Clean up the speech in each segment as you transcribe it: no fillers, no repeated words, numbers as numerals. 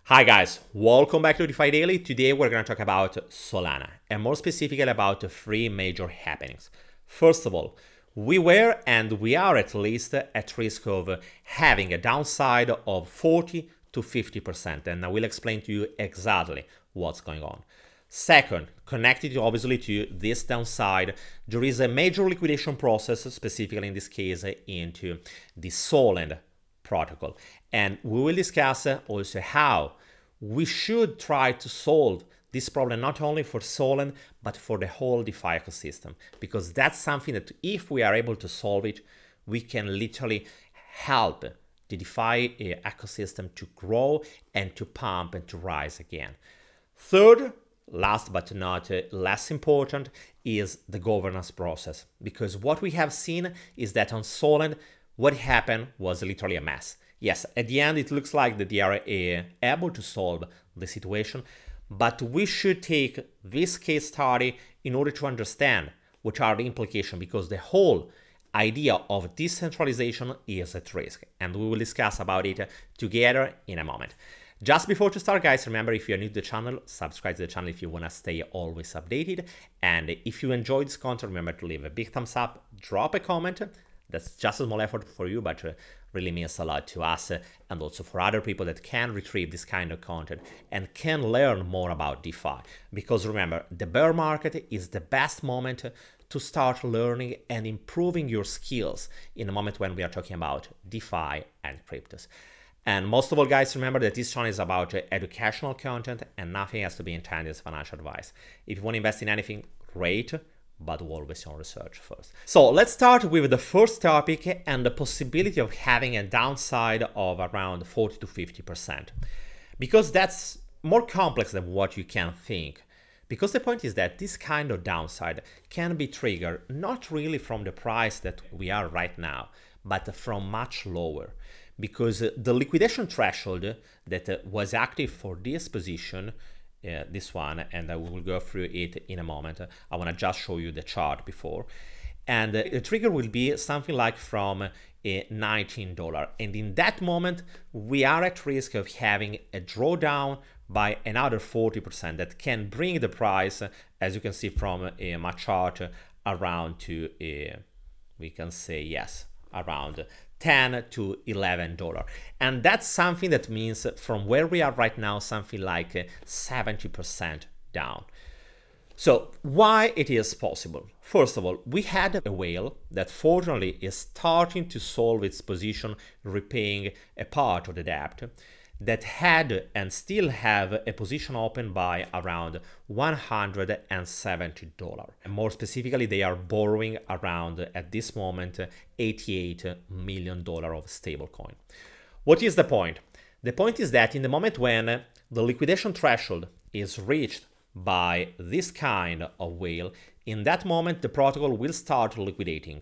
Hi guys, welcome back to Defi Daily. Today we're going to talk about Solana, and more specifically about three major happenings. First of all, we were and we are at least at risk of having a downside of 40 to 50%, and I will explain to you exactly what's going on. Second, connected obviously to this downside, there is a major liquidation process, specifically in this case into the Solend protocol. And we will discuss also how we should try to solve this problem not only for Solend, but for the whole DeFi ecosystem. Because that's something that if we are able to solve it, we can literally help the DeFi ecosystem to grow and to pump and to rise again. Third, last but not less important, is the governance process. Because what we have seen is that on Solend, what happened was literally a mess. Yes, at the end, it looks like that they are able to solve the situation, but we should take this case study in order to understand what are the implications, because the whole idea of decentralization is at risk, and we will discuss about it together in a moment. Just before to start, guys, remember, if you're new to the channel, subscribe to the channel if you want to stay always updated, and if you enjoyed this content, remember to leave a big thumbs up, drop a comment. That's just a small effort for you, but really means a lot to us and also for other people that can retrieve this kind of content and can learn more about DeFi. Because remember, the bear market is the best moment to start learning and improving your skills in the moment when we are talking about DeFi and cryptos. And most of all, guys, remember that this channel is about educational content and nothing has to be intended as financial advice. If you want to invest in anything, great, but always on research first. So let's start with the first topic and the possibility of having a downside of around 40 to 50%. Because that's more complex than what you can think. Because the point is that this kind of downside can be triggered not really from the price that we are right now, but from much lower. Because the liquidation threshold that was active for this position, this one, and I will go through it in a moment. I want to just show you the chart before. And the trigger will be something like from $19. And in that moment, we are at risk of having a drawdown by another 40% that can bring the price, as you can see from my chart, around to, we can say, yes, around $10 to $11. And that's something that means from where we are right now, something like 70% down. So why it is possible? First of all, we had a whale that fortunately is starting to solve its position, repaying a part of the debt, that had and still have a position open by around $170. And more specifically, they are borrowing around, at this moment, $88 million of stablecoin. What is the point? The point is that in the moment when the liquidation threshold is reached by this kind of whale, in that moment, the protocol will start liquidating.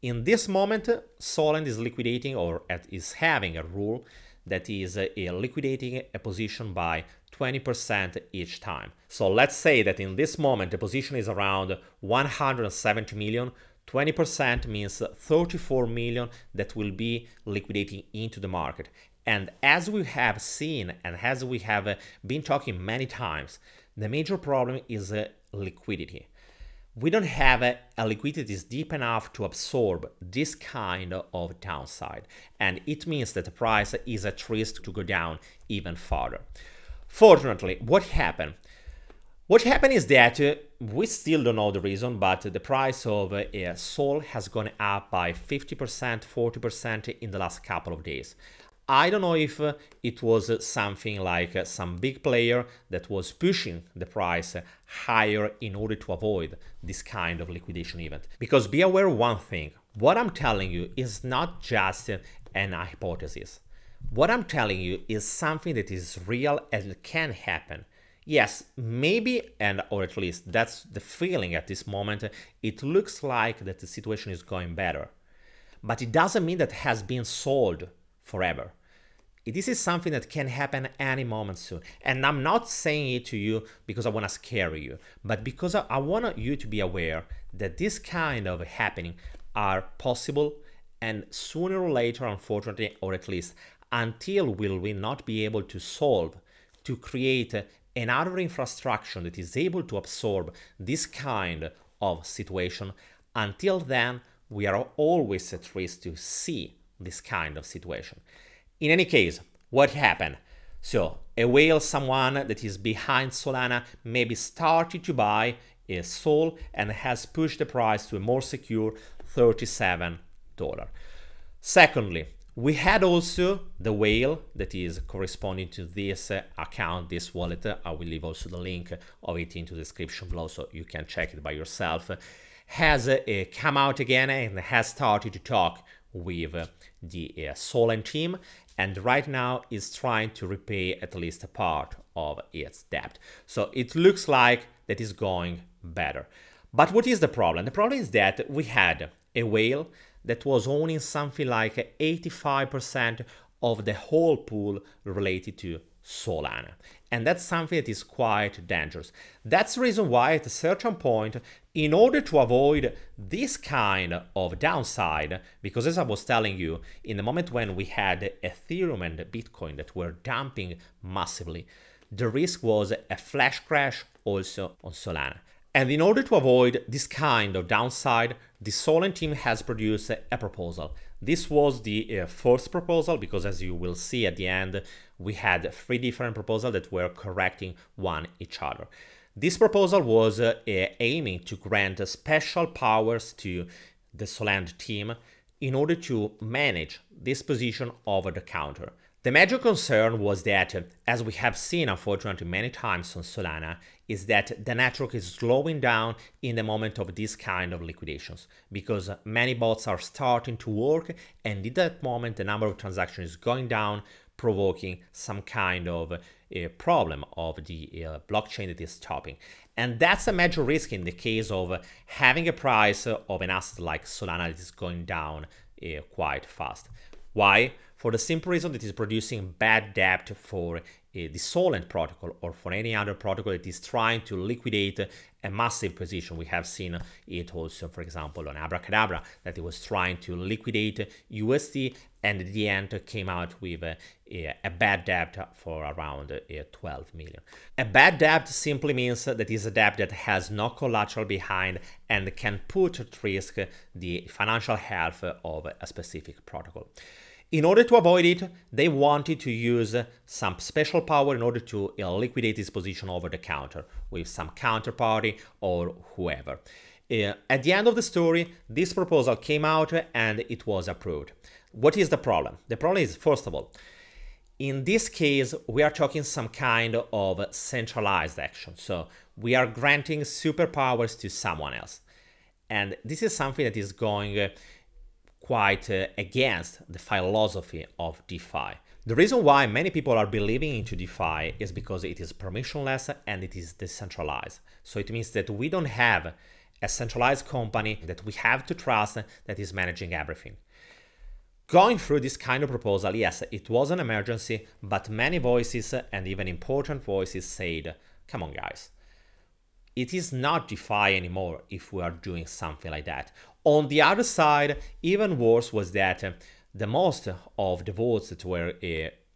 In this moment, Solend is liquidating, or is having a rule that is liquidating a position by 20% each time. So let's say that in this moment, the position is around 170 million, 20% means 34 million that will be liquidating into the market. And as we have seen, and as we have been talking many times, the major problem is liquidity. We don't have a liquidity that is deep enough to absorb this kind of downside, and it means that the price is at risk to go down even further. Fortunately, what happened? What happened is that we still don't know the reason, but the price of Sol has gone up by 50%, 40% in the last couple of days. I don't know if it was something like some big player that was pushing the price higher in order to avoid this kind of liquidation event. Because be aware of one thing, what I'm telling you is not just an hypothesis. What I'm telling you is something that is real and can happen. Yes, maybe, or at least that's the feeling at this moment, it looks like that the situation is going better. But it doesn't mean that it has been solved forever. This is something that can happen any moment soon. And I'm not saying it to you because I want to scare you, but because I want you to be aware that this kind of happening are possible, and sooner or later, unfortunately, or at least until we will not be able to solve to create another infrastructure that is able to absorb this kind of situation. Until then, we are always at risk to see this kind of situation. In any case, what happened? So a whale, someone that is behind Solana, maybe started to buy a Sol and has pushed the price to a more secure $37. Secondly, we had also the whale that is corresponding to this account, this wallet. I will leave also the link of it into the description below so you can check it by yourself. Has come out again and has started to talk with the Solend team, and right now is trying to repay at least a part of its debt. So it looks like that is going better. But what is the problem? The problem is that we had a whale that was owning something like 85% of the whole pool related to Solana. And that's something that is quite dangerous. That's the reason why at a certain point, in order to avoid this kind of downside, because as I was telling you, in the moment when we had Ethereum and Bitcoin that were dumping massively, the risk was a flash crash also on Solana. And in order to avoid this kind of downside, the Solend team has produced a proposal. This was the first proposal because, as you will see at the end, we had 3 different proposals that were correcting one each other. This proposal was aiming to grant special powers to the Solend team in order to manage this position over the counter. The major concern was that, as we have seen unfortunately many times on Solana, is that the network is slowing down in the moment of this kind of liquidations, because many bots are starting to work, and in that moment the number of transactions is going down, provoking some kind of problem of the blockchain that is stopping. And that's a major risk in the case of having a price of an asset like Solana that is going down quite fast. Why? For the simple reason that it is producing bad debt for the Solend protocol or for any other protocol that is trying to liquidate a massive position. We have seen it also, for example, on Abracadabra, that it was trying to liquidate USD and at the end came out with a bad debt for around 12 million. A bad debt simply means that it is a debt that has no collateral behind and can put at risk the financial health of a specific protocol. In order to avoid it, they wanted to use some special power in order to liquidate this position over the counter with some counterparty or whoever. At the end of the story, this proposal came out and it was approved. What is the problem? The problem is, first of all, in this case, we are talking some kind of centralized action. So we are granting superpowers to someone else. And this is something that is going quite against the philosophy of DeFi. The reason why many people are believing into DeFi is because it is permissionless and it is decentralized. So it means that we don't have a centralized company that we have to trust that is managing everything. Going through this kind of proposal, yes, it was an emergency, but many voices and even important voices said, come on guys, it is not DeFi anymore if we are doing something like that. On the other side, even worse was that the most of the votes that were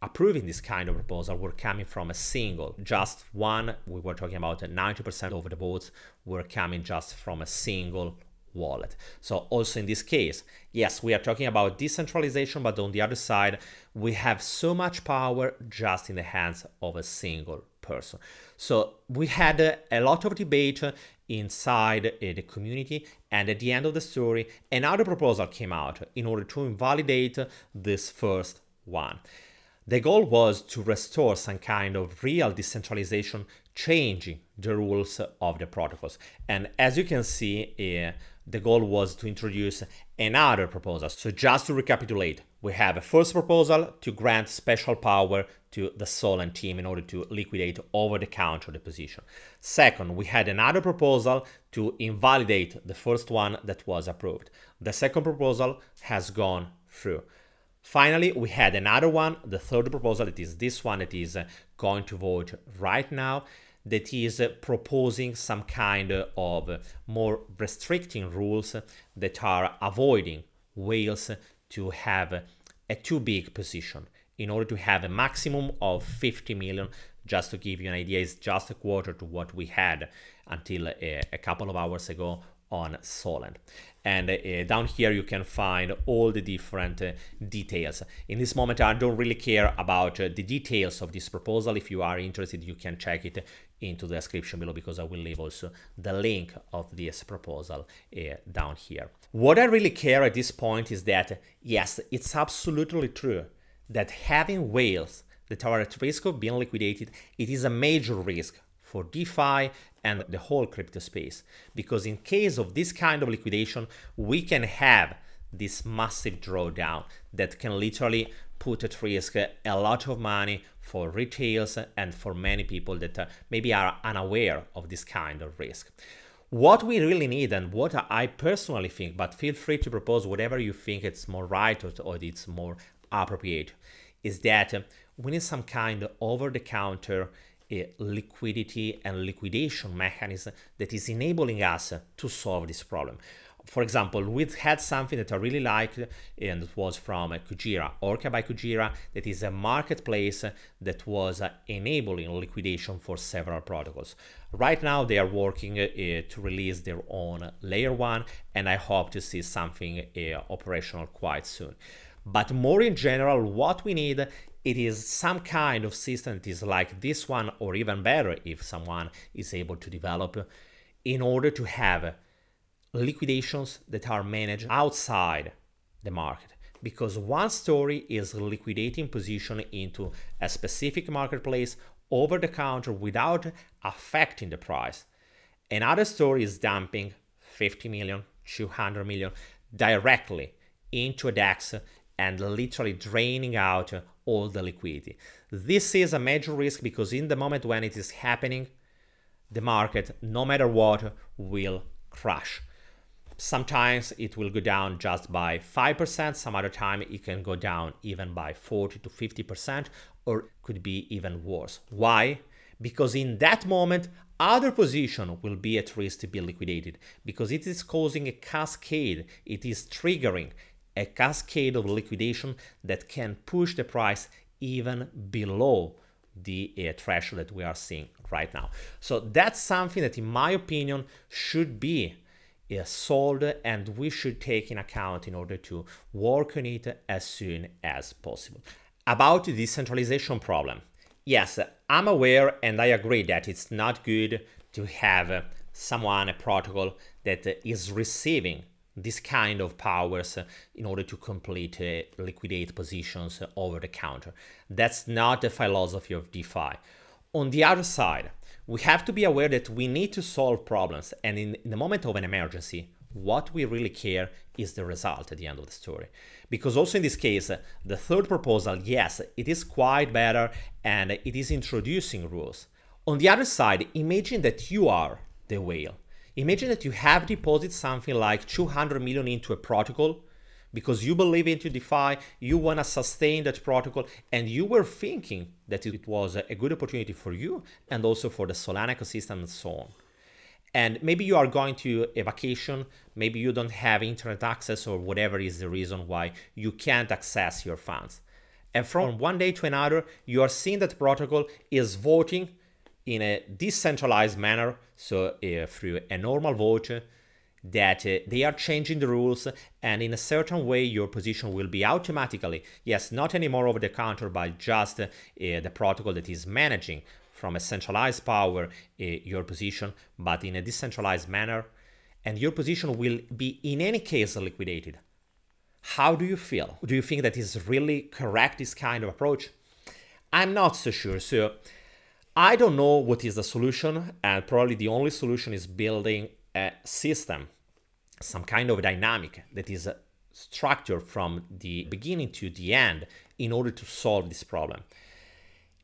approving this kind of proposal were coming from a single, just one. We were talking about 90% of the votes were coming just from a single wallet. So also in this case, yes, we are talking about decentralization, but on the other side, we have so much power just in the hands of a single person. So we had a lot of debate inside the community, and at the end of the story, another proposal came out in order to invalidate this first one. The goal was to restore some kind of real decentralization, changing the rules of the protocols. And as you can see, the goal was to introduce another proposal. So just to recapitulate, we have a first proposal to grant special power to the Solend team in order to liquidate over the counter the position. Second, we had another proposal to invalidate the first one that was approved. The second proposal has gone through. Finally, we had another one, the third proposal, that is this one that is going to vote right now, that is proposing some kind of more restricting rules that are avoiding whales to have a too big position in order to have a maximum of 50 million. Just to give you an idea, it's just a quarter to what we had until a couple of hours ago on Solend. And down here you can find all the different details. In this moment I don't really care about the details of this proposal. If you are interested, you can check it into the description below, because I will leave also the link of this proposal down here. What I really care at this point is that, yes, it's absolutely true that having whales that are at risk of being liquidated, it is a major risk for DeFi and the whole crypto space, because in case of this kind of liquidation, we can have this massive drawdown that can literally put at risk a lot of money for retails and for many people that maybe are unaware of this kind of risk. What we really need, and what I personally think, but feel free to propose whatever you think it's more right or it's more appropriate, is that we need some kind of over-the-counter liquidity and liquidation mechanism that is enabling us to solve this problem. For example, we've had something that I really liked, and it was from Kujira, Orca by Kujira, that is a marketplace that was enabling liquidation for several protocols. Right now they are working to release their own layer 1, and I hope to see something operational quite soon. But more in general, what we need, it is some kind of system that is like this one, or even better if someone is able to develop, in order to have liquidations that are managed outside the market. Because one story is liquidating position into a specific marketplace over the counter without affecting the price. Another story is dumping 50 million, 200 million directly into a DEX and literally draining out all the liquidity. This is a major risk, because in the moment when it is happening, the market, no matter what, will crash. Sometimes it will go down just by 5%, some other time it can go down even by 40 to 50%, or could be even worse. Why? Because in that moment, other position will be at risk to be liquidated, because it is causing a cascade, it is triggering a cascade of liquidation that can push the price even below the threshold that we are seeing right now. So that's something that, in my opinion, should be solved, and we should take in account in order to work on it as soon as possible. About the decentralization problem, yes, I'm aware and I agree that it's not good to have someone, a protocol, that is receiving this kind of powers in order to complete liquidate positions over the counter. That's not the philosophy of DeFi. On the other side, we have to be aware that we need to solve problems, and in the moment of an emergency, what we really care is the result at the end of the story. Because also in this case, the third proposal, yes, it is quite better and it is introducing rules. On the other side, imagine that you are the whale. Imagine that you have deposited something like 200 million into a protocol because you believe into DeFi, you want to sustain that protocol, and you were thinking that it was a good opportunity for you and also for the Solana ecosystem and so on. And maybe you are going to a vacation, maybe you don't have internet access, or whatever is the reason why you can't access your funds. And from one day to another, you are seeing that protocol is voting in a decentralized manner, so through a normal vote, that they are changing the rules, and in a certain way your position will be automatically, yes, not anymore over the counter, but just the protocol that is managing from a centralized power your position, but in a decentralized manner, and your position will be in any case liquidated. How do you feel? Do you think that is really correct, this kind of approach? I'm not so sure. So I don't know what is the solution, and probably the only solution is building a system, some kind of dynamic that is structured from the beginning to the end in order to solve this problem.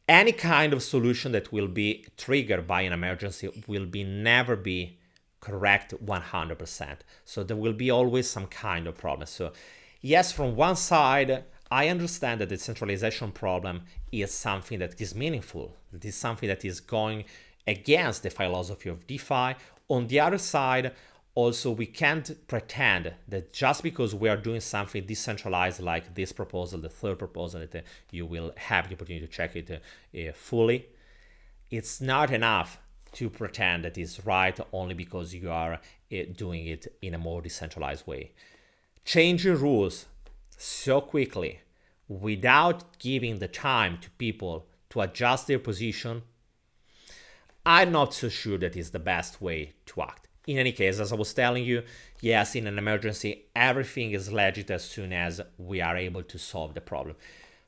Any kind of solution that will be triggered by an emergency will never be correct 100%. So there will be always some kind of problem. So yes, from one side, I understand that the centralization problem is something that is meaningful. It is something that is going against the philosophy of DeFi. On the other side, Also, we can't pretend that just because we are doing something decentralized like this proposal, the third proposal, that you will have the opportunity to check it fully. It's not enough to pretend that it's right only because you are doing it in a more decentralized way. Changing rules so quickly without giving the time to people to adjust their position, I'm not so sure that is the best way to act. In any case, as I was telling you, yes, in an emergency, everything is legit as soon as we are able to solve the problem.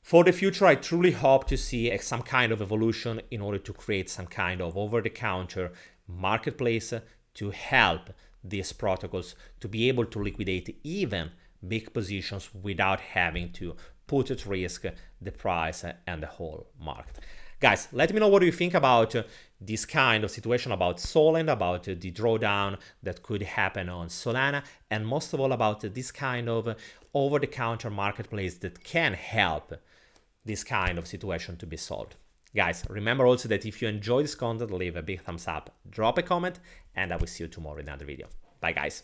For the future, I truly hope to see some kind of evolution in order to create some kind of over-the-counter marketplace to help these protocols to be able to liquidate even big positions without having to put at risk the price and the whole market. Guys, let me know what you think about this kind of situation, about Solend, about the drawdown that could happen on Solana, and most of all about this kind of over-the-counter marketplace that can help this kind of situation to be solved. Guys, remember also that if you enjoy this content, leave a big thumbs up, drop a comment, and I will see you tomorrow in another video. Bye, guys.